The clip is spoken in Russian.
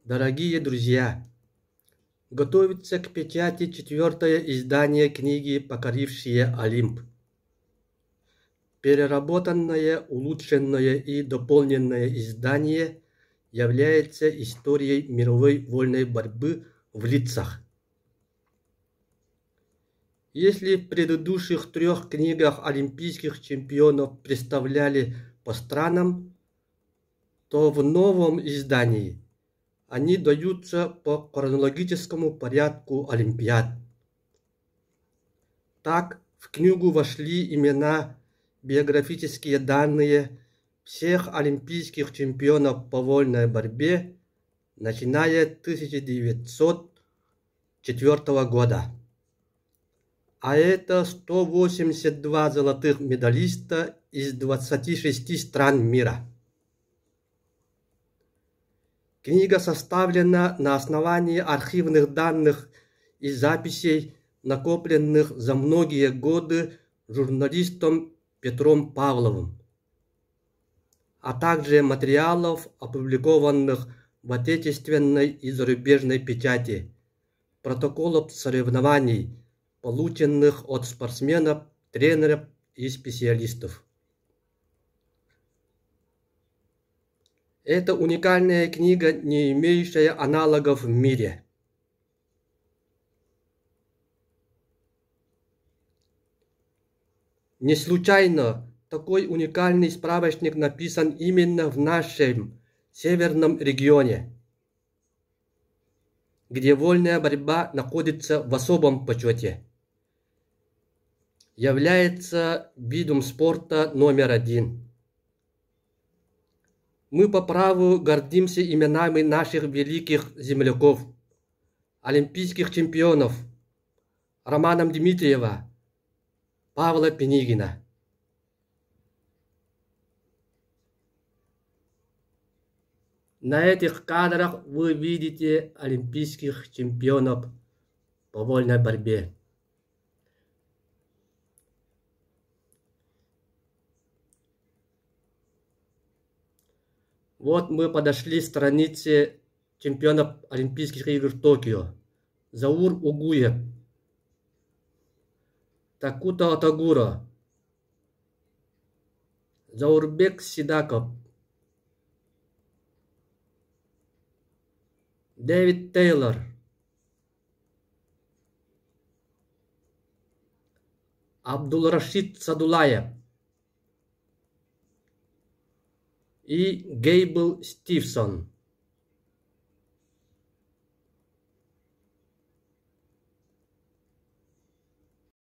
Дорогие друзья, готовится к печати 4-е издание книги «Покорившие Олимп». Переработанное, улучшенное и дополненное издание является историей мировой вольной борьбы в лицах. Если в предыдущих 3 книгах олимпийских чемпионов представляли по странам, то в новом издании они даются по хронологическому порядку олимпиад. Так, в книгу вошли имена, биографические данные всех олимпийских чемпионов по вольной борьбе, начиная с 1904 года. А это 182 золотых медалиста из 26 стран мира. Книга составлена на основании архивных данных и записей, накопленных за многие годы журналистом Петром Павловым, а также материалов, опубликованных в отечественной и зарубежной печати, протоколов соревнований, полученных от спортсменов, тренеров и специалистов. Это уникальная книга, не имеющая аналогов в мире. Не случайно такой уникальный справочник написан именно в нашем северном регионе, где вольная борьба находится в особом почете, является видом спорта номер 1. Мы по праву гордимся именами наших великих земляков, олимпийских чемпионов Романа Дмитриева, Павла Пенигина. На этих кадрах вы видите олимпийских чемпионов по вольной борьбе. Вот мы подошли к странице чемпионов Олимпийских игр в Токио. Заур Угуев, Такуто Отагуро, Заурбек Сидаков, Дэвид Тейлор, Абдулрашид Садулаев и Гейбл Стивсон.